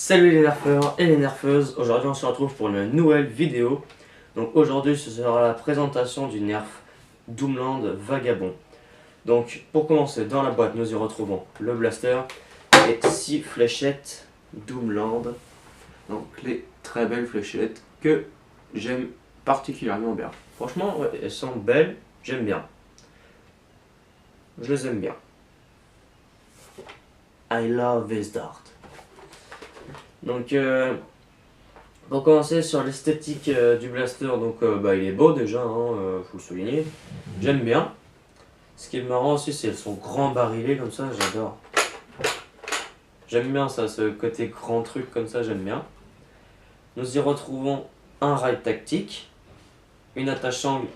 Salut les nerfeurs et les nerfeuses, aujourd'hui on se retrouve pour une nouvelle vidéo. Donc aujourd'hui ce sera la présentation du nerf Doomland Vagabond. Donc pour commencer, dans la boîte nous y retrouvons le blaster et 6 fléchettes Doomland. Donc les très belles fléchettes que j'aime particulièrement bien. Franchement ouais, elles sont belles, j'aime bien. Je les aime bien. I love this dart. Donc pour commencer sur l'esthétique du blaster, donc il est beau déjà, faut le souligner. J'aime bien. Ce qui est marrant aussi c'est son grand barillet comme ça, j'adore. J'aime bien ça, ce côté grand truc comme ça, j'aime bien. Nous y retrouvons un rail tactique, une attache angle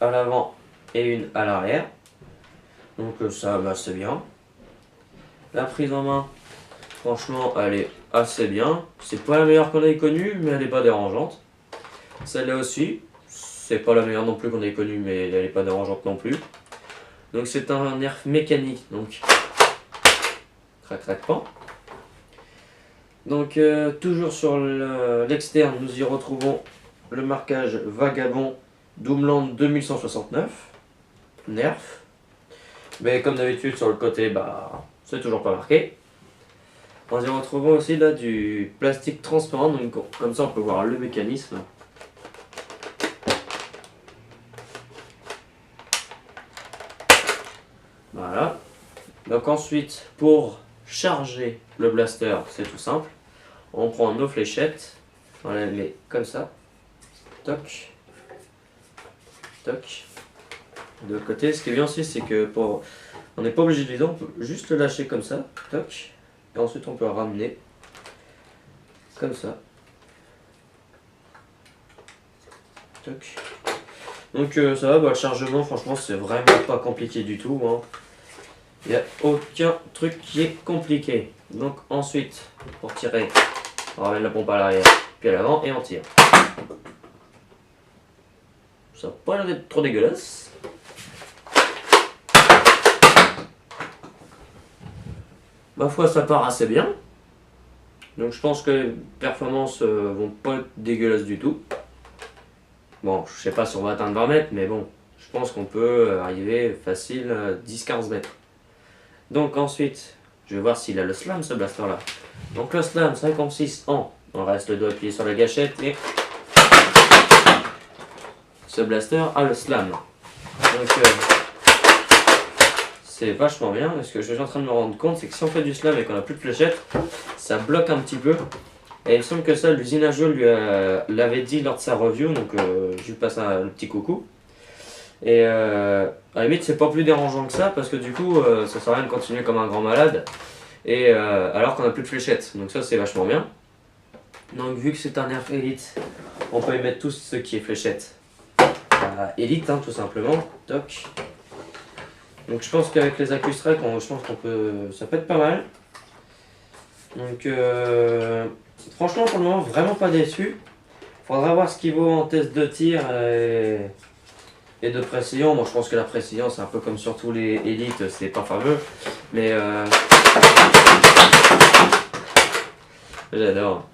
à l'avant et une à l'arrière. Donc ça c'est bien. La prise en main, franchement elle est assez bien. C'est pas la meilleure qu'on ait connue, mais elle est pas dérangeante. Celle-là aussi, c'est pas la meilleure non plus qu'on ait connue, mais elle est pas dérangeante non plus. Donc c'est un nerf mécanique, donc crac crac pan. Donc toujours sur l'externe, nous y retrouvons le marquage Vagabond Doomland 2169 nerf. Mais comme d'habitude sur le côté, c'est toujours pas marqué. On y retrouve aussi là du plastique transparent, donc comme ça on peut voir le mécanisme. Voilà. Donc ensuite, pour charger le blaster, c'est tout simple. On prend nos fléchettes, on les met comme ça. Toc. Toc. De l'autre côté, ce qui est bien aussi, c'est que on n'est pas obligé de vider, on peut juste le lâcher comme ça. Toc. Et ensuite on peut ramener comme ça. Toc. Donc ça va, le chargement franchement c'est vraiment pas compliqué du tout. Il n'y a aucun truc qui est compliqué. Donc ensuite, pour tirer, on ramène la pompe à l'arrière, puis à l'avant et on tire. Ça n'a pas l'air d'être trop dégueulasse. Ma foi, ça part assez bien. Donc je pense que les performances vont pas être dégueulasses du tout. Bon, je sais pas si on va atteindre 20 mètres, mais bon, je pense qu'on peut arriver facile 10-15 mètres. Donc ensuite, je vais voir s'il a le slam ce blaster là. Donc le slam, ça consiste en, on reste le doigt appuyé sur la gâchette et ce blaster a le slam. Donc c'est vachement bien, parce que je suis en train de me rendre compte, c'est que si on fait du slam et qu'on n'a plus de fléchette, ça bloque un petit peu. Et il me semble que ça, l'usine à jeux l'avait dit lors de sa review, donc je lui passe un petit coucou. Et à la limite, c'est pas plus dérangeant que ça, parce que du coup, ça sert à rien de continuer comme un grand malade, et alors qu'on n'a plus de fléchette. Donc ça, c'est vachement bien. Donc vu que c'est un nerf élite, on peut y mettre tout ce qui est fléchette. Élite, tout simplement. Toc. Donc je pense qu'avec les Accustrike, ça peut être pas mal. Donc franchement pour le moment vraiment pas déçu. Faudra voir ce qu'il vaut en test de tir et de précision. Moi je pense que la précision c'est un peu comme sur tous les élites, c'est pas fameux. Mais j'adore.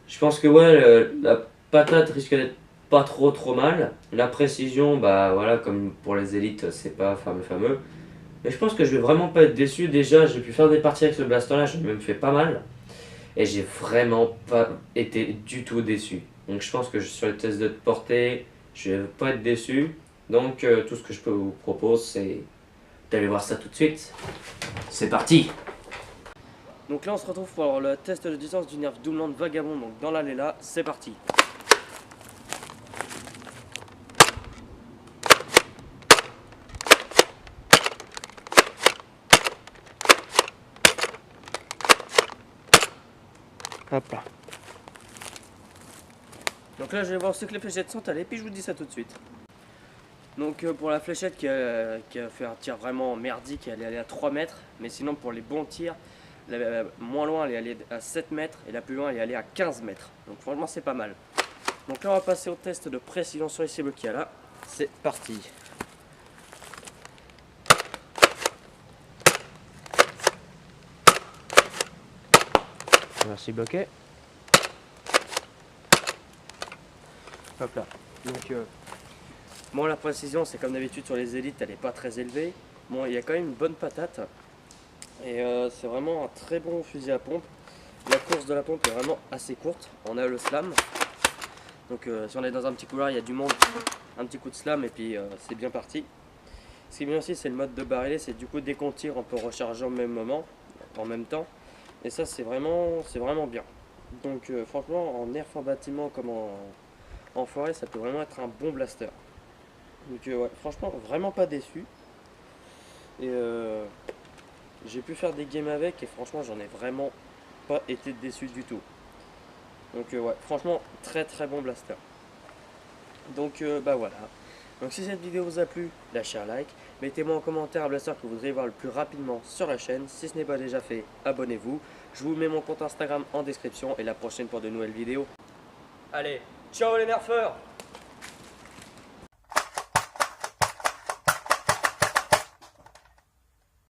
Je pense que ouais, la patate risque d'être pas trop mal. La précision, voilà, comme pour les élites, c'est pas fameux. Mais je pense que je vais vraiment pas être déçu. Déjà, j'ai pu faire des parties avec ce blaster là, j'en ai même fait pas mal. Et j'ai vraiment pas été du tout déçu. Donc je pense que sur les tests de portée, je vais pas être déçu. Donc tout ce que je peux vous proposer, c'est d'aller voir ça tout de suite. C'est parti! Donc là on se retrouve pour le test de distance du nerf Doomland Vagabond. Donc dans l'allée là, c'est parti! Hop là. Donc là je vais voir ce que les fléchettes sont allées, puis je vous dis ça tout de suite. Donc pour la fléchette qui a fait un tir vraiment merdique, elle est allée à 3 mètres. Mais sinon pour les bons tirs, la moins loin elle est allée à 7 mètres et la plus loin elle est allée à 15 mètres. Donc franchement c'est pas mal. Donc là on va passer au test de précision sur les cibles qu'il y a là. C'est parti. Merci bloqué. Hop là. Donc bon, la précision c'est comme d'habitude sur les élites, elle n'est pas très élevée. Bon, il y a quand même une bonne patate. Et c'est vraiment un très bon fusil à pompe. La course de la pompe est vraiment assez courte. On a le slam. Donc si on est dans un petit couloir, il y a du monde, un petit coup de slam et puis c'est bien parti. Ce qui est bien aussi, c'est le mode de barrelet, c'est du coup dès qu'on tire, on peut recharger au même moment, en même temps. Et ça, c'est vraiment bien. Donc franchement, en nerf en bâtiment comme en forêt, ça peut vraiment être un bon blaster. Donc ouais, franchement, vraiment pas déçu. Et j'ai pu faire des games avec et franchement, j'en ai vraiment pas été déçu du tout. Donc ouais, franchement, très très bon blaster. Donc bah voilà. Donc si cette vidéo vous a plu, lâchez un like. Mettez-moi en commentaire un blaster que vous voudriez voir le plus rapidement sur la chaîne. Si ce n'est pas déjà fait, abonnez-vous. Je vous mets mon compte Instagram en description et la prochaine pour de nouvelles vidéos. Allez, ciao les nerfeurs!